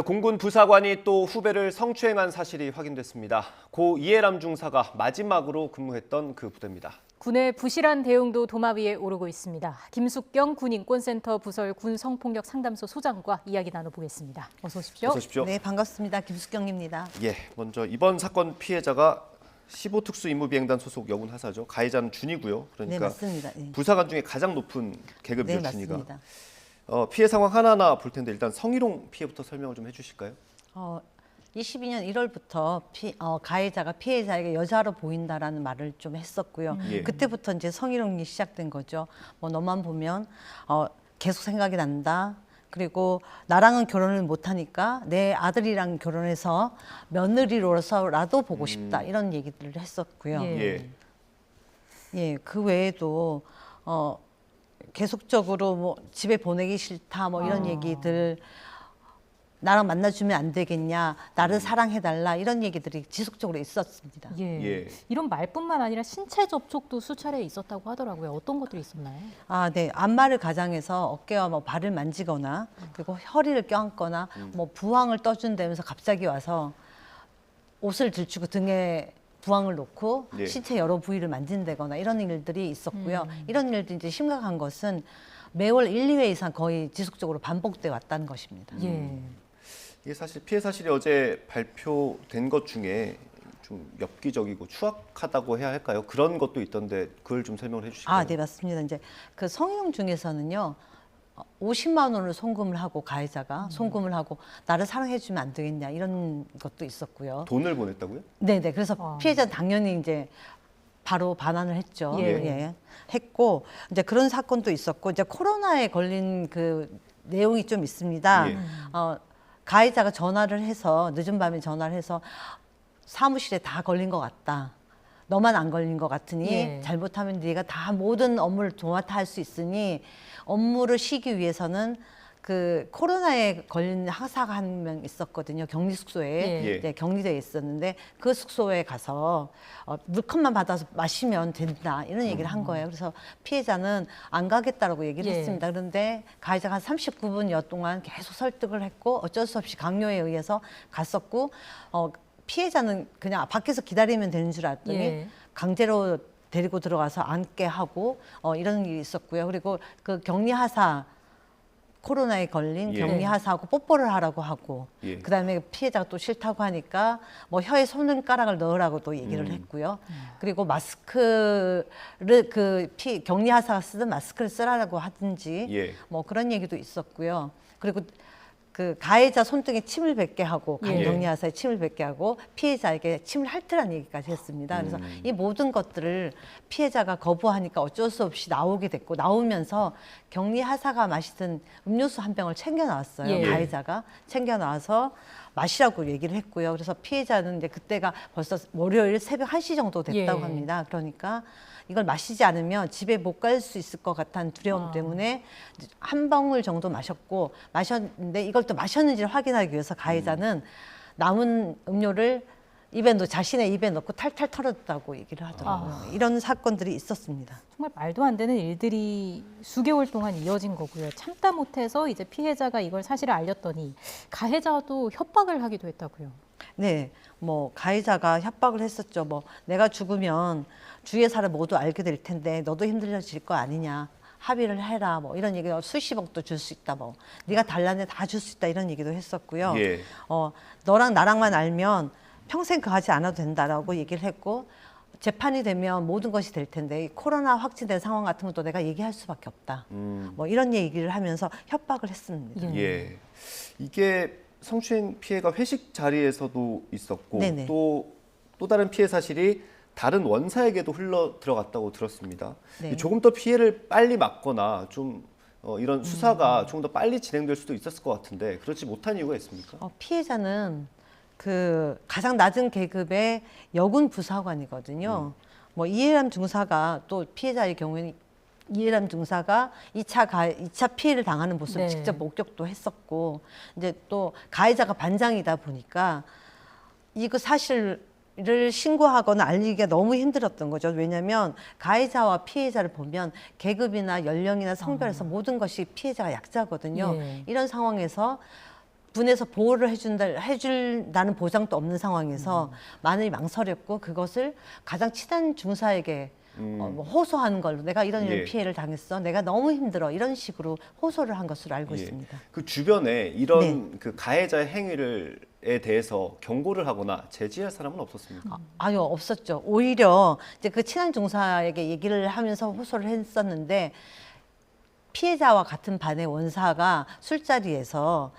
공군 부사관이 또 후배를 성추행한 사실이 확인됐습니다. 고 이해람 중사가 마지막으로 근무했던 그 부대입니다. 군의 부실한 대응도 도마 위에 오르고 있습니다. 김숙경 군인권센터 부설 군성폭력 상담소 소장과 이야기 나눠보겠습니다. 어서 오십시오. 어서 오십시오. 네, 반갑습니다. 김숙경입니다. 먼저 이번 사건 피해자가 15특수임무비행단 소속 여군 하사죠. 가해자는 준이고요. 그러니까 네, 맞습니다. 네. 부사관 중에 가장 높은 계급이죠, 네, 준이가. 맞습니다. 피해 상황 하나하나 볼 텐데 일단 성희롱 피해부터 설명을 좀 해주실까요? 22년 1월부터 가해자가 피해자에게 여자로 보인다라는 말을 좀 했었고요. 예. 그때부터 이제 성희롱이 시작된 거죠. 뭐 너만 보면 계속 생각이 난다. 그리고 나랑은 결혼을 못하니까 내 아들이랑 결혼해서 며느리로서라도 보고 싶다. 이런 얘기들을 했었고요. 예. 예, 그 외에도 계속적으로 뭐 집에 보내기 싫다 뭐 이런 얘기들, 나랑 만나주면 안 되겠냐, 나를 사랑해달라 이런 얘기들이 지속적으로 있었습니다. 예. 이런 말뿐만 아니라 신체 접촉도 수차례 있었다고 하더라고요. 어떤 것들이 있었나요? 네, 안마를 가장해서 어깨와 뭐 발을 만지거나 그리고 허리를 껴안거나 뭐 부항을 떠준다면서 갑자기 와서 옷을 들추고 등에 부항을 놓고 예. 신체 여러 부위를 만진다거나 이런 일들이 있었고요. 이런 일들이 이제 심각한 것은 매월 1, 2회 이상 거의 지속적으로 반복돼 왔다는 것입니다. 예. 이게 사실 피해 사실이 어제 발표된 것 중에 좀 엽기적이고 추악하다고 해야 할까요? 그런 것도 있던데 그걸 좀 설명을 해주실까요? 네, 맞습니다. 이제 그 성희롱 중에서는요, 50만 원을 송금을 하고 가해자가 송금을 하고 나를 사랑해주면 안 되겠냐 이런 것도 있었고요. 돈을 보냈다고요? 네네. 그래서 피해자 당연히 이제 바로 반환을 했죠. 예. 했고 이제 그런 사건도 있었고 이제 코로나에 걸린 그 내용이 좀 있습니다. 예. 가해자가 전화를 해서 늦은 밤에 전화를 해서 사무실에 다 걸린 것 같다. 너만 안 걸린 것 같으니 예. 잘못하면 네가 다 모든 업무를 도맡아 할 수 있으니 업무를 쉬기 위해서는 그 코로나에 걸린 하사가 한 명 있었거든요. 격리 숙소에 예. 이제 격리돼 있었는데 그 숙소에 가서 물컵만 받아서 마시면 된다 이런 얘기를 한 거예요. 그래서 피해자는 안 가겠다라고 얘기를 예. 했습니다. 그런데 가해자가 한 39분여 동안 계속 설득을 했고 어쩔 수 없이 강요에 의해서 갔었고 피해자는 그냥 밖에서 기다리면 되는 줄 알았더니 예. 강제로 데리고 들어가서 앉게 하고 이런 일이 있었고요. 그리고 그 격리하사 코로나에 걸린 예. 격리하사하고 뽀뽀를 하라고 하고 예. 그다음에 피해자가 또 싫다고 하니까 뭐 혀에 손가락을 넣으라고 또 얘기를 했고요. 그리고 마스크를 격리하사가 쓰던 마스크를 쓰라고 하든지 예. 뭐 그런 얘기도 있었고요. 그리고 그 가해자 손등에 침을 뱉게 하고 예. 격리하사에 침을 뱉게 하고 피해자에게 침을 핥으라는 얘기까지 했습니다. 그래서 이 모든 것들을 피해자가 거부하니까 어쩔 수 없이 나오게 됐고 나오면서 격리하사가 마시던 음료수 한 병을 챙겨 나왔어요. 예. 가해자가 챙겨 나와서 마시라고 얘기를 했고요. 그래서 피해자는 이제 그때가 벌써 월요일 새벽 1시 정도 됐다고 예. 합니다. 그러니까 이걸 마시지 않으면 집에 못 갈 수 있을 것 같다는 두려움 때문에 한 방울 정도 마셨는데 이걸 또 마셨는지를 확인하기 위해서 가해자는 남은 음료를 자신의 입에 넣고 탈탈 털었다고 얘기를 하더라고요. 이런 사건들이 있었습니다. 정말 말도 안 되는 일들이 수개월 동안 이어진 거고요. 참다 못해서 이제 피해자가 이걸 사실을 알렸더니 가해자도 협박을 하기도 했다고요. 네, 뭐 가해자가 협박을 했었죠. 뭐 내가 죽으면 주위의 사람 모두 알게 될 텐데 너도 힘들어질 거 아니냐. 합의를 해라. 뭐 이런 얘기가 수십억도 줄 수 있다. 뭐 네가 달라내 다 줄 수 있다. 이런 얘기도 했었고요. 예. 너랑 나랑만 알면 평생 그 하지 않아도 된다라고 얘기를 했고 재판이 되면 모든 것이 될 텐데 코로나 확진된 상황 같은 것도 내가 얘기할 수밖에 없다. 뭐 이런 얘기를 하면서 협박을 했습니다. 예. 이게 성추행 피해가 회식 자리에서도 있었고 네네. 또 다른 피해 사실이 다른 원사에게도 흘러 들어갔다고 들었습니다. 네. 조금 더 피해를 빨리 막거나 좀 이런 수사가 조금 더 빨리 진행될 수도 있었을 것 같은데 그렇지 못한 이유가 있습니까? 피해자는 그 가장 낮은 계급의 여군 부사관이거든요. 뭐 이해람 중사가 또 피해자의 경우에는 이해람 중사가 2차 피해를 당하는 모습을 네. 직접 목격도 했었고 이제 또 가해자가 반장이다 보니까 이거 사실을 신고하거나 알리기가 너무 힘들었던 거죠. 왜냐하면 가해자와 피해자를 보면 계급이나 연령이나 성별에서 모든 것이 피해자가 약자거든요. 예. 이런 상황에서 군에서 보호를 해준다는 보장도 없는 상황에서 많이 망설였고 그것을 가장 친한 중사에게 뭐 호소하는 걸로 내가 이런 예. 피해를 당했어. 내가 너무 힘들어. 이런 식으로 호소를 한 것으로 알고 예. 있습니다. 그 주변에 이런 네. 그 가해자의 행위에 대해서 경고를 하거나 제지할 사람은 없었습니까? 아유, 없었죠. 오히려 이제 그 친한 중사에게 얘기를 하면서 호소를 했었는데 피해자와 같은 반의 원사가 술자리에서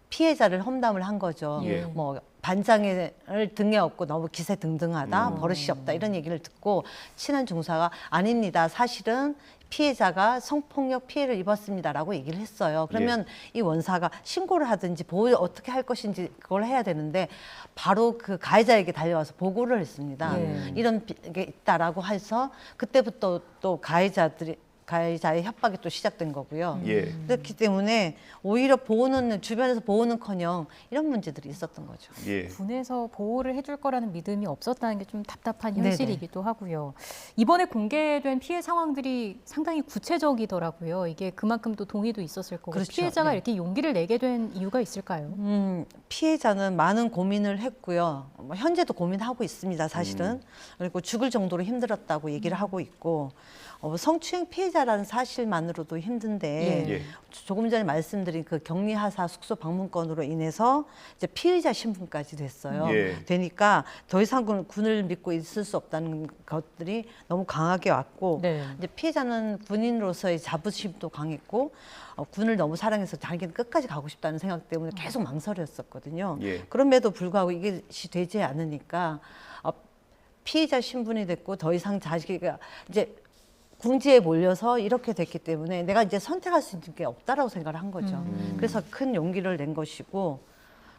피해자를 험담을 한 거죠. 예. 뭐 반장을 등에 업고 너무 기세등등하다, 버릇이 없다 이런 얘기를 듣고 친한 중사가 아닙니다. 사실은 피해자가 성폭력 피해를 입었습니다라고 얘기를 했어요. 그러면 이 원사가 신고를 하든지 어떻게 할 것인지 그걸 해야 되는데 바로 그 가해자에게 달려와서 보고를 했습니다. 이런 게 있다라고 해서 그때부터 또 가해자의 협박이 또 시작된 거고요. 예. 그렇기 때문에 오히려 주변에서 보호는커녕 이런 문제들이 있었던 거죠. 예. 군에서 보호를 해줄 거라는 믿음이 없었다는 게 좀 답답한 네네. 현실이기도 하고요. 이번에 공개된 피해 상황들이 상당히 구체적이더라고요. 이게 그만큼 또 동의도 있었을 거고 그렇죠. 피해자가 네. 이렇게 용기를 내게 된 이유가 있을까요? 피해자는 많은 고민을 했고요. 뭐 현재도 고민하고 있습니다, 사실은. 그리고 죽을 정도로 힘들었다고 얘기를 하고 있고 성추행 피해자라는 사실만으로도 힘든데 예. 조금 전에 말씀드린 그 격리하사 숙소 방문건으로 인해서 이제 피의자 신분까지 됐어요. 예. 되니까 더 이상 군을 믿고 있을 수 없다는 것들이 너무 강하게 왔고 네. 이제 피해자는 군인으로서의 자부심도 강했고 군을 너무 사랑해서 자기는 끝까지 가고 싶다는 생각 때문에 계속 망설였었거든요. 예. 그럼에도 불구하고 이것이 되지 않으니까 피해자 신분이 됐고 더 이상 자기가 이제 궁지에 몰려서 이렇게 됐기 때문에 내가 이제 선택할 수 있는 게 없다라고 생각을 한 거죠. 그래서 큰 용기를 낸 것이고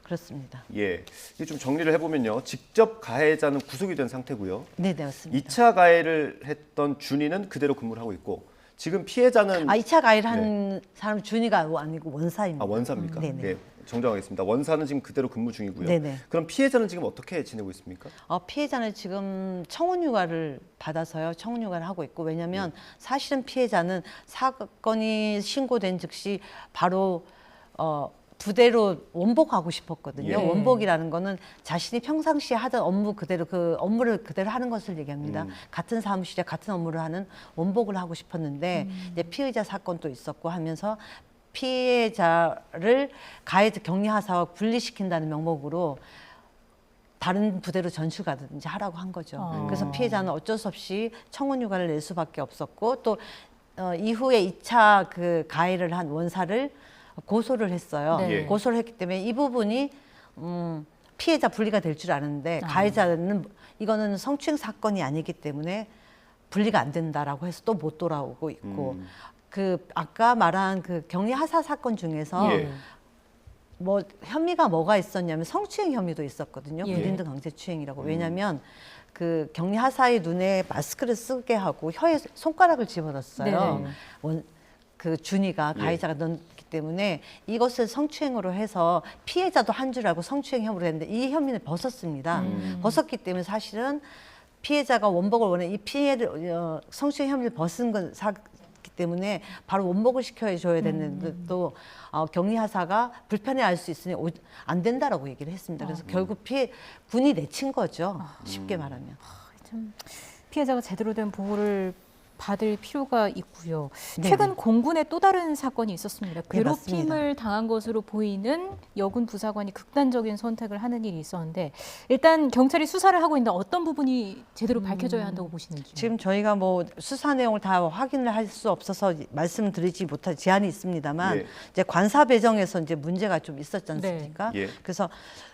그렇습니다. 예. 이게 좀 정리를 해보면요. 직접 가해자는 구속이 된 상태고요. 네, 맞습니다. 2차 가해를 했던 준이는 그대로 근무를 하고 있고 지금 피해자는 2차 가해를 한 사람은 준이가 아니고 원사입니다. 원사입니까? 네네. 예. 정정하겠습니다. 원사는 지금 그대로 근무 중이고요. 네네. 그럼 피해자는 지금 어떻게 지내고 있습니까? 피해자는 지금 청원휴가를 받아서요. 청원휴가를 하고 있고 왜냐하면 사실은 피해자는 사건이 신고된 즉시 바로 부대로 원복하고 싶었거든요. 예. 원복이라는 거는 자신이 평상시에 하던 업무 그대로 그 업무를 그대로 하는 것을 얘기합니다. 같은 사무실에 같은 업무를 하는 원복을 하고 싶었는데 이제 피의자 사건도 있었고 하면서 피해자를 가해자 격리하사와 분리시킨다는 명목으로 다른 부대로 전출 가든지 하라고 한 거죠. 그래서 피해자는 어쩔 수 없이 청원휴가를 낼 수밖에 없었고 또 이후에 2차 그 가해를 한 원사를 고소를 했어요. 네. 고소를 했기 때문에 이 부분이 피해자 분리가 될 줄 아는데 가해자는 이거는 성추행 사건이 아니기 때문에 분리가 안 된다라고 해서 또 못 돌아오고 있고 그 아까 말한 그 격리 하사 사건 중에서 예. 뭐 혐의가 뭐가 있었냐면 성추행 혐의도 있었거든요. 예. 불인등 강제추행이라고. 왜냐하면 그 격리 하사의 눈에 마스크를 쓰게 하고 혀에 손가락을 집어넣었어요. 네. 그 준이가 가해자가 넣었기 때문에 이것을 성추행으로 해서 피해자도 한 줄 알고 성추행 혐의로 했는데 이 혐의는 벗었습니다. 벗었기 때문에 사실은 피해자가 원복을 원해 이 피해를 성추행 혐의를 벗은 건 기 때문에 바로 원복을 시켜줘야 되는데 또 격리하사가 불편해할 수 있으니 안 된다라고 얘기를 했습니다. 그래서 결국 군이 내친 거죠. 쉽게 말하면. 참 피해자가 제대로 된 보호를 받을 필요가 있고요. 네네. 최근 공군에 또 다른 사건이 있었습니다. 네, 괴롭힘을 맞습니다. 당한 것으로 보이는 여군 부사관이 극단적인 선택을 하는 일이 있었는데 일단 경찰이 수사를 하고 있는데 어떤 부분이 제대로 밝혀져야 한다고 보시는지요? 지금 저희가 뭐 수사 내용을 다 확인을 할 수 없어서 말씀을 드리지 못할 제한이 있습니다만 예. 이제 관사 배정에서 이제 문제가 좀 있었지 않습니까? 네. 예. 그래서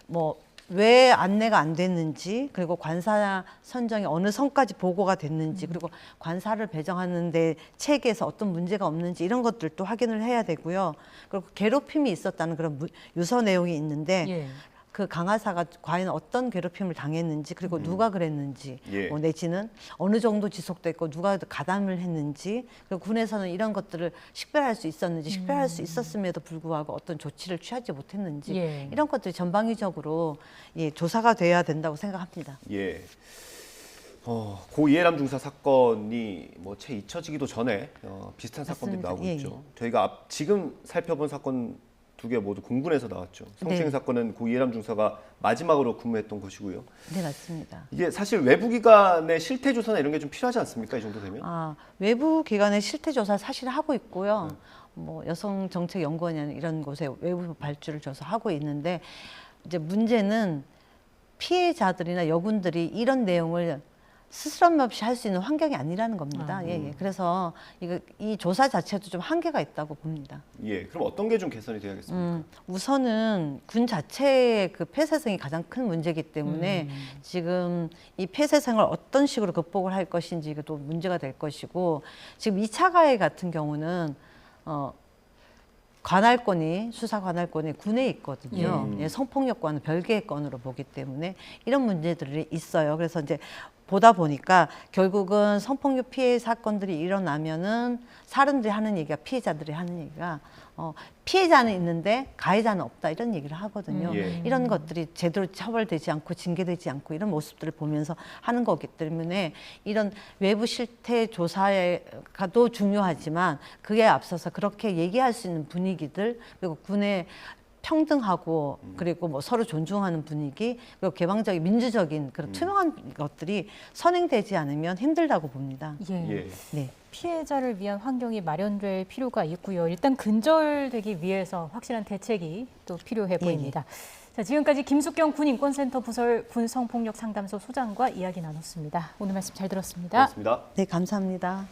뭐 왜 안내가 안 됐는지 그리고 관사 선정이 어느 선까지 보고가 됐는지 그리고 관사를 배정하는데 체계에서 어떤 문제가 없는지 이런 것들도 확인을 해야 되고요. 그리고 괴롭힘이 있었다는 그런 유서 내용이 있는데 예. 그 강하사가 과연 어떤 괴롭힘을 당했는지 그리고 누가 그랬는지 예. 내지는 어느 정도 지속됐고 누가 가담을 했는지 그리고 군에서는 이런 것들을 식별할 수 있었는지 식별할 수 있었음에도 불구하고 어떤 조치를 취하지 못했는지 예. 이런 것들이 전방위적으로 조사가 돼야 된다고 생각합니다. 예. 고 이해람 중사 사건이 뭐 채 잊혀지기도 전에 비슷한 사건들이 맞습니다. 나오고 예, 있죠. 저희가 지금 살펴본 사건 두 개 모두 공군에서 나왔죠. 성추행 네. 사건은 고 이해람 중사가 마지막으로 근무했던 곳이고요. 네, 맞습니다. 이게 사실 외부 기관의 실태 조사나 이런 게 좀 필요하지 않습니까? 이 정도 되면? 외부 기관의 실태 조사 사실 하고 있고요. 뭐 여성정책연구원이나 이런 곳에 외부 발주를 줘서 하고 있는데 이제 문제는 피해자들이나 여군들이 이런 내용을 스스럼 없이 할 수 있는 환경이 아니라는 겁니다. 예. 그래서 이 조사 자체도 좀 한계가 있다고 봅니다. 예. 그럼 어떤 게 좀 개선이 돼야겠습니까? 우선은 군 자체의 그 폐쇄성이 가장 큰 문제이기 때문에 지금 이 폐쇄성을 어떤 식으로 극복을 할 것인지 또 문제가 될 것이고 지금 2차 가해 같은 경우는 관할권이 수사 관할권이 군에 있거든요. 예, 성폭력과는 별개의 건으로 보기 때문에 이런 문제들이 있어요. 그래서 이제 보다 보니까 결국은 성폭력 피해 사건들이 일어나면은 사람들이 하는 얘기가 피해자들이 하는 얘기가 피해자는 있는데 가해자는 없다 이런 얘기를 하거든요. 예. 이런 것들이 제대로 처벌되지 않고 징계되지 않고 이런 모습들을 보면서 하는 거기 때문에 이런 외부 실태 조사가도 중요하지만 그에 앞서서 그렇게 얘기할 수 있는 분위기들 그리고 군의 평등하고 그리고 뭐 서로 존중하는 분위기 그리고 개방적인 민주적인 그런 투명한 것들이 선행되지 않으면 힘들다고 봅니다. 예. 예. 네. 피해자를 위한 환경이 마련될 필요가 있고요. 일단 근절되기 위해서 확실한 대책이 또 필요해 보입니다. 자, 지금까지 김숙경 군인권센터 부설 군성폭력 상담소 소장과 이야기 나눴습니다. 오늘 말씀 잘 들었습니다. 고맙습니다. 네, 감사합니다.